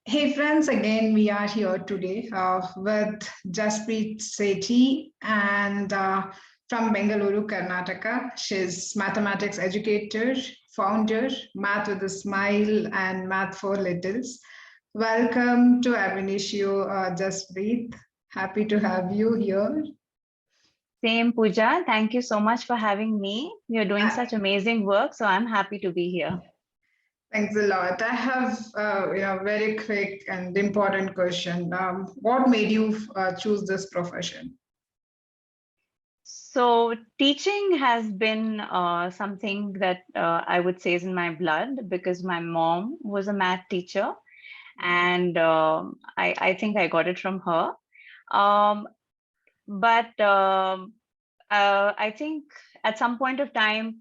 Hey friends, again we are here today with Jaspreet Sethi and from Bengaluru, Karnataka. She's mathematics educator, founder, Math with a Smile and Math for Littles. Welcome to Ab Initio, Jaspreet. Happy to have you here. Same, Pooja. Thank you so much for having me. You're doing such amazing work, so I'm happy to be here. Thanks a lot. I have very quick and important question. What made you choose this profession? So teaching has been something that I would say is in my blood because my mom was a math teacher, and I think I got it from her. Um, but I think at some point of time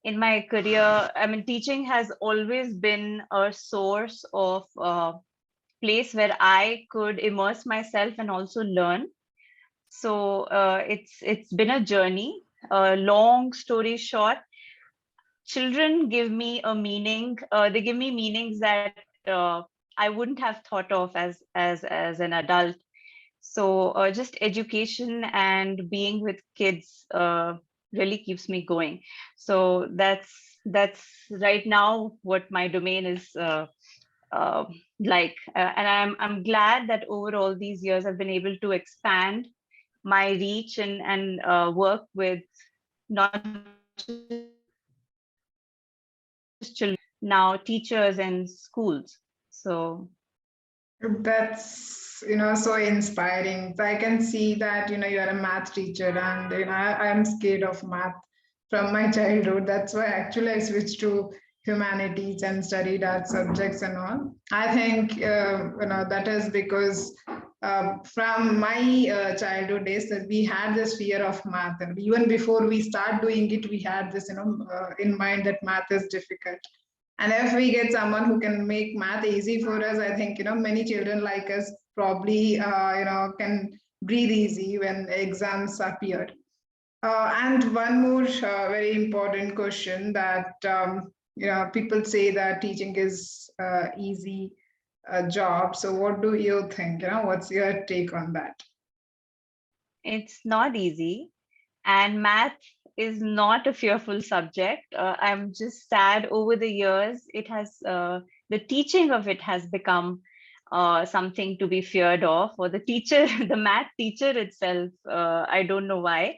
in my career, I mean, teaching has always been a source of place where I could immerse myself and also learn. So it's been a journey. Long story short, children give me a meaning. They give me meanings that I wouldn't have thought of as an adult. So just education and being with kids really keeps me going. So that's right now what my domain is uh, and I'm glad that over all these years I've been able to expand my reach and work with not just children, now teachers and schools. So That's so inspiring. So I can see that you're a math teacher, and I am scared of math from my childhood. That's why actually I switched to humanities and studied art subjects and all. I think that is because from my childhood days that we had this fear of math, and even before we start doing it, we had this in mind that math is difficult. And if we get someone who can make math easy for us, I think many children like us probably can breathe easy when exams appear. And one more very important question that people say that teaching is easy job. So what do you think? What's your take on that? it's not easy, and math is not a fearful subject. I'm just sad over the years it has the teaching of it has become something to be feared of, or the teacher the math teacher itself, I don't know why.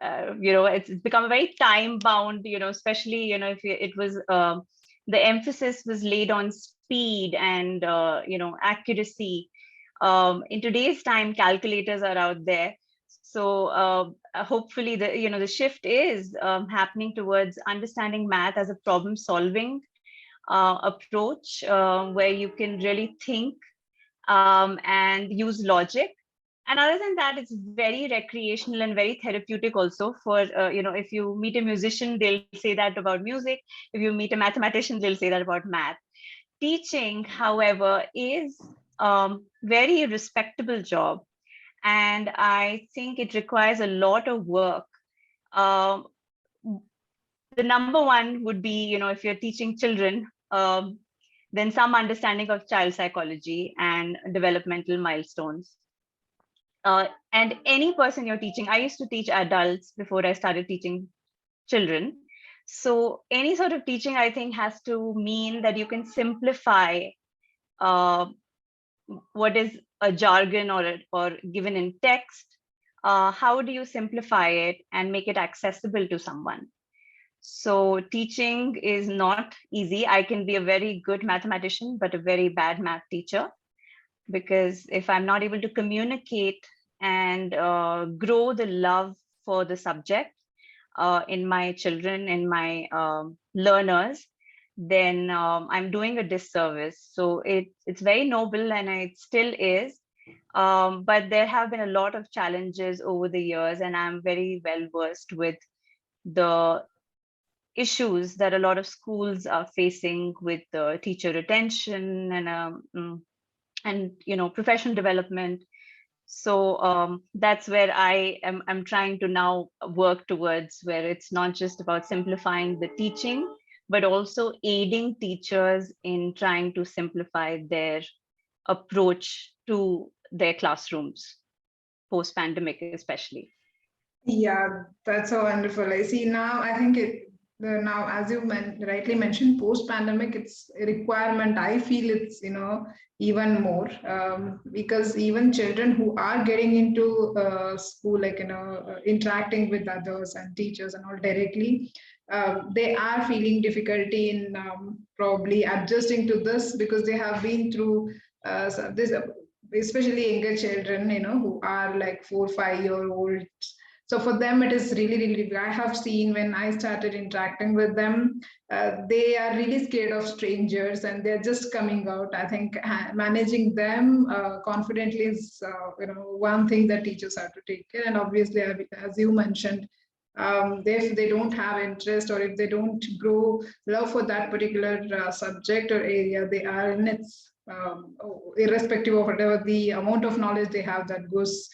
It's become a very time bound, especially if it was the emphasis was laid on speed and accuracy. In today's time, calculators are out there, so hopefully the shift is happening towards understanding math as a problem solving approach, where you can really think and use logic. And other than that, it's very recreational and very therapeutic also. For if you meet a musician, they'll say that about music. If you meet a mathematician, they'll say that about math. Teaching, however, is very respectable job, and I think it requires a lot of work. Um, the number one would be, if you're teaching children, then some understanding of child psychology and developmental milestones. And any person you're teaching, I used to teach adults before I started teaching children. So any sort of teaching, I think, has to mean that you can simplify uh, what is a jargon or given in text. How do you simplify it and make it accessible to someone? So teaching is not easy. I can be a very good mathematician, but a very bad math teacher, because if I'm not able to communicate and grow the love for the subject in my children, in my learners, then I'm doing a disservice. So it's very noble, and it still is. But there have been a lot of challenges over the years, and I'm very well versed with the issues that a lot of schools are facing with teacher retention and professional development. So that's where I'm trying to now work towards, where it's not just about simplifying the teaching, but also aiding teachers in trying to simplify their approach to their classrooms post-pandemic, especially. Yeah, that's so wonderful. I see now. I think now, as you rightly mentioned, post-pandemic, it's a requirement. I feel it's even more because even children who are getting into school, like interacting with others and teachers and all directly, they are feeling difficulty in probably adjusting to this because they have been through this. Especially younger children, who are like 4 5 year olds, so for them it is really really, I have seen when I started interacting with them, they are really scared of strangers and they're just coming out. I think managing them confidently is one thing that teachers have to take care. And obviously, as you mentioned, if they don't have interest or if they don't grow love for that particular subject or area they are in, it's irrespective of whatever the amount of knowledge they have that goes,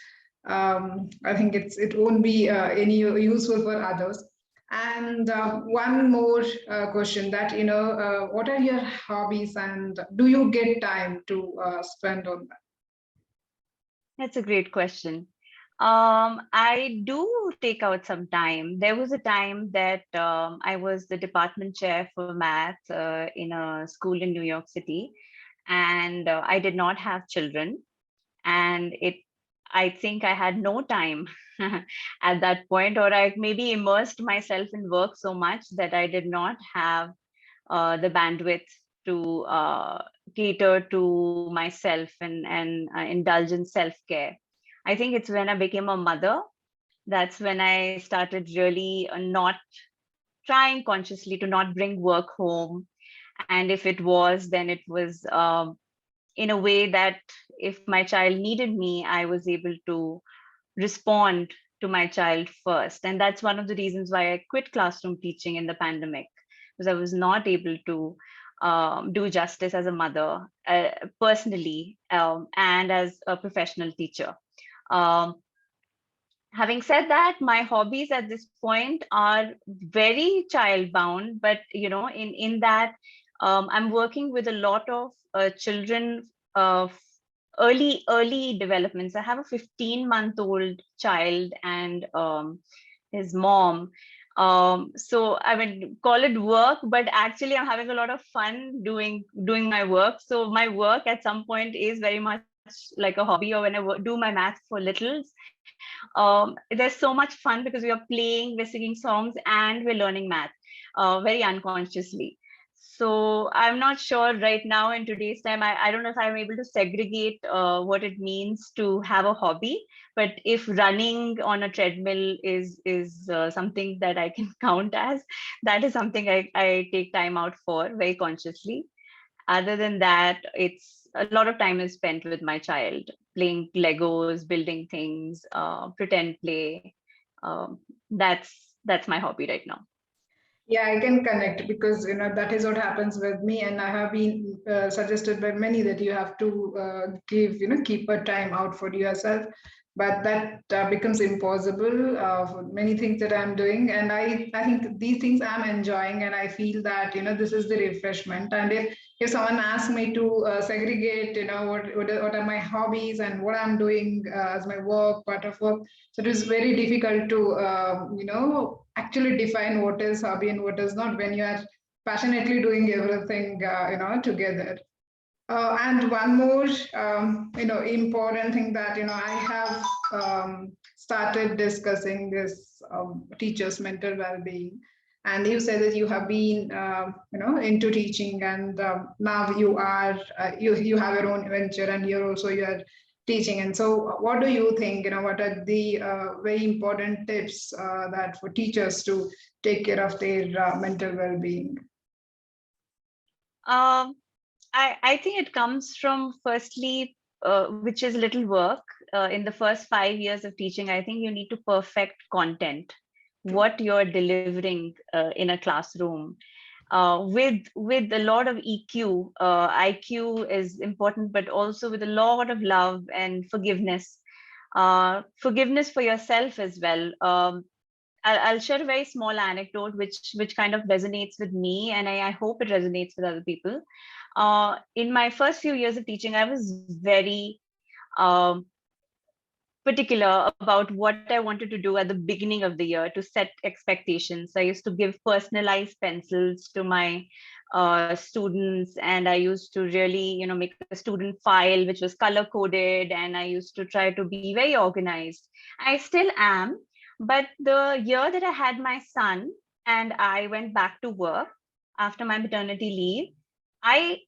I think it won't be any useful for others. And one more question, that what are your hobbies and do you get time to spend on that? That's a great question. I do take out some time. There was a time that I was the department chair for math in a school in New York City, and I did not have children. And I think I had no time at that point, or I maybe immersed myself in work so much that I did not have the bandwidth to cater to myself and indulge in self-care. I think it's when I became a mother, that's when I started really not trying consciously to not bring work home. And if it was, then it was in a way that if my child needed me, I was able to respond to my child first. And that's one of the reasons why I quit classroom teaching in the pandemic, because I was not able to do justice as a mother, personally, and as a professional teacher. Um, Having said that, my hobbies at this point are very child bound, but in that I'm working with a lot of children of early developments. I have a 15-month-old child and his mom. So I mean, call it work, but actually I'm having a lot of fun doing my work. So my work at some point is very much like a hobby, or when I do my math for littles, there's so much fun because we are playing, we're singing songs, and we're learning math very unconsciously. So I'm not sure right now in today's time, I don't know if I'm able to segregate what it means to have a hobby, but if running on a treadmill is something that I can count as, that is something I take time out for very consciously. Other than that, it's a lot of time is spent with my child, playing Legos, building things, pretend play. Um, that's my hobby right now. Yeah, I can connect because that is what happens with me, and I have been suggested by many that you have to give keep a time out for yourself, but that becomes impossible for many things that I'm doing, and I think these things I'm enjoying, and I feel that this is the refreshment. And if someone asks me to segregate what are my hobbies and what I'm doing as my work, part of work, so it is very difficult to actually define what is hobby and what is not when you are passionately doing everything together. And one more important thing that I have started discussing this teachers' mental well-being. And you said that you have been into teaching, and now you are you have your own venture, and you're teaching. And so, what do you think? What are the very important tips that for teachers to take care of their mental well-being? Um, I think it comes from firstly, which is little work. In the first 5 years of teaching, I think you need to perfect content, what you're delivering in a classroom, with a lot of EQ. IQ is important, but also with a lot of love and forgiveness. Forgiveness for yourself as well. I'll share a very small anecdote which kind of resonates with me, and I hope it resonates with other people. In my first few years of teaching, I was very um, particular about what I wanted to do at the beginning of the year to set expectations. I used to give personalized pencils to my students, and I used to really, make a student file which was color coded, and I used to try to be very organized. I still am, but the year that I had my son and I went back to work after my maternity leave, I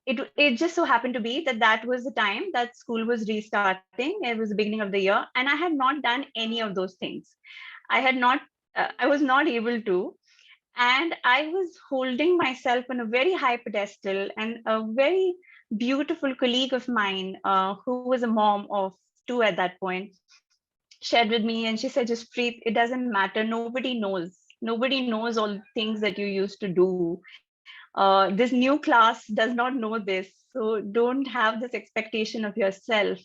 it just so happened to be that that was the time that school was restarting. It was the beginning of the year, and I had not done any of those things. I had not I was not able to, and I was holding myself on a very high pedestal, and a very beautiful colleague of mine, who was a mom of two at that point, shared with me, and she said, Jaspreet, it doesn't matter, nobody knows all the things that you used to do. This new class does not know this, so don't have this expectation of yourself.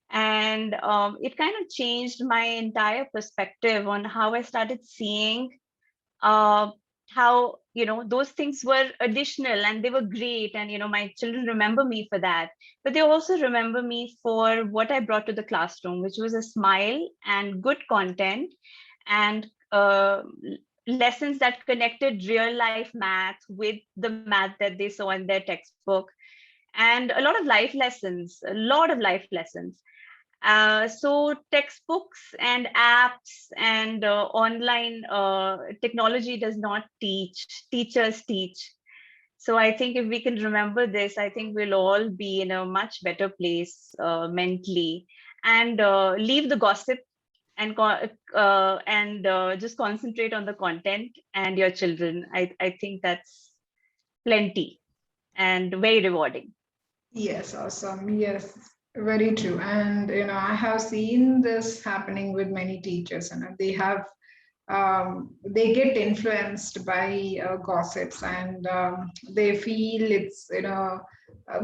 And it kind of changed my entire perspective on how I started seeing uh, how, those things were additional and they were great, and my children remember me for that, but they also remember me for what I brought to the classroom, which was a smile and good content, and lessons that connected real life math with the math that they saw in their textbook, and a lot of life lessons. So textbooks and apps and online technology does not teach, teachers teach. So I think if we can remember this, I think we'll all be in a much better place mentally, and leave the gossip, and just concentrate on the content and your children. I think that's plenty and very rewarding. Yes, awesome. Yes, very true. And I have seen this happening with many teachers, and they get influenced by gossips, and they feel it's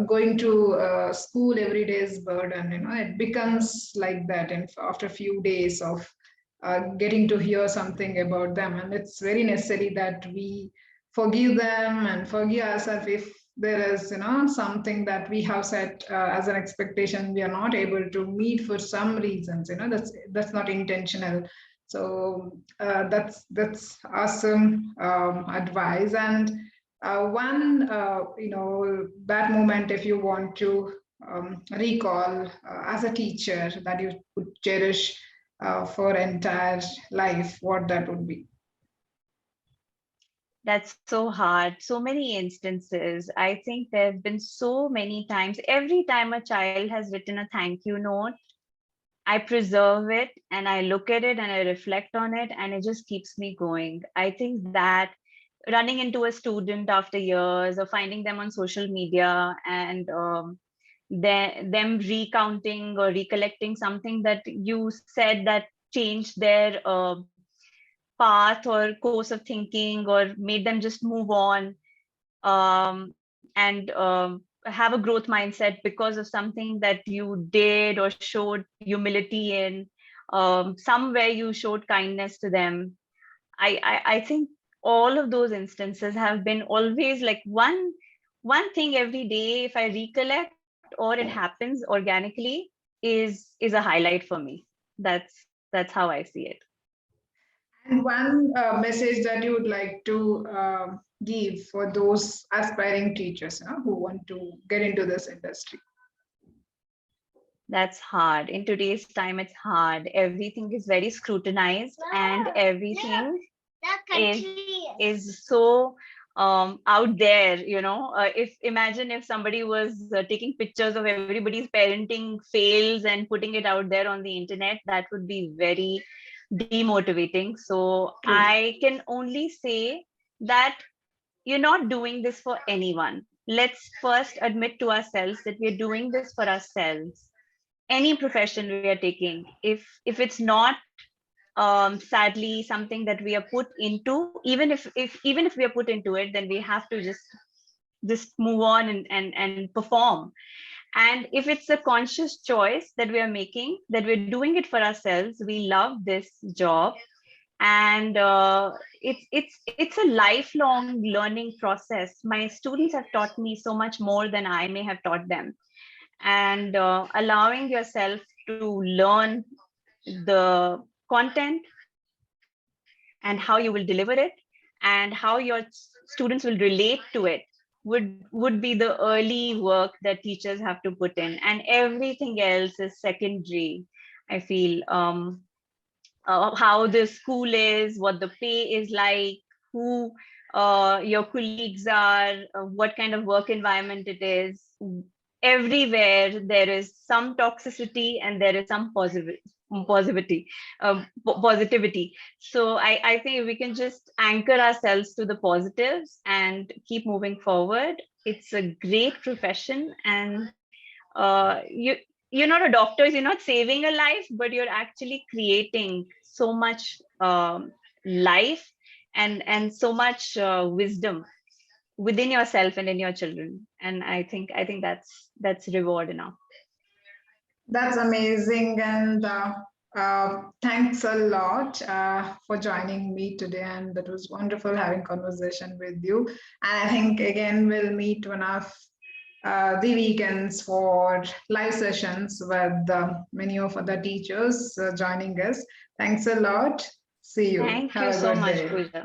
going to school every day is burden. It becomes like that, and after a few days of getting to hear something about them, and it's very necessary that we forgive them and forgive ourselves if there is something that we have set as an expectation we are not able to meet for some reasons. That's not intentional. So that's awesome advice. And one that moment, if you want to recall as a teacher that you would cherish for entire life, what that would be. That's so hard. So many instances. I think there have been so many times. Every time a child has written a thank you note, I preserve it and I look at it and I reflect on it, and it just keeps me going. I think that running into a student after years, or finding them on social media, and them recounting or recollecting something that you said that changed their path or course of thinking, or made them just move on, and have a growth mindset because of something that you did or showed humility in, somewhere you showed kindness to them. I think all of those instances have been always like one thing every day, if I recollect or it happens organically, is a highlight for me. That's how I see it. And one message that you would like to give for those aspiring teachers who want to get into this industry. That's hard. In today's time, it's hard. Everything is very scrutinized, and everything is so out there. If imagine if somebody was taking pictures of everybody's parenting fails and putting it out there on the internet, that would be very demotivating. So True. I can only say that you're not doing this for anyone. Let's first admit to ourselves that we're doing this for ourselves. Any profession we are taking, if it's not sadly something that we are put into, even if we are put into it, then we have to just move on and perform. And if it's a conscious choice that we are making, that we're doing it for ourselves, we love this job, and it's a lifelong learning process. My students have taught me so much more than I may have taught them, and allowing yourself to learn the content and how you will deliver it and how your students will relate to it would be the early work that teachers have to put in, and everything else is secondary. I feel how the school is, what the pay is like, who your colleagues are, what kind of work environment it is. Everywhere there is some toxicity and there is some positivity, positivity. So I think we can just anchor ourselves to the positives and keep moving forward. It's a great profession, and you're not a doctor, you're not saving a life, but you're actually creating so much life and so much wisdom within yourself and in your children. And I think that's reward enough. That's amazing. And thanks a lot for joining me today. And that was wonderful having conversation with you. And I think again, we'll meet one of the weekends for live sessions with many of other teachers joining us. Thanks a lot. See you. Thank you Have a so good much, day. Pooja.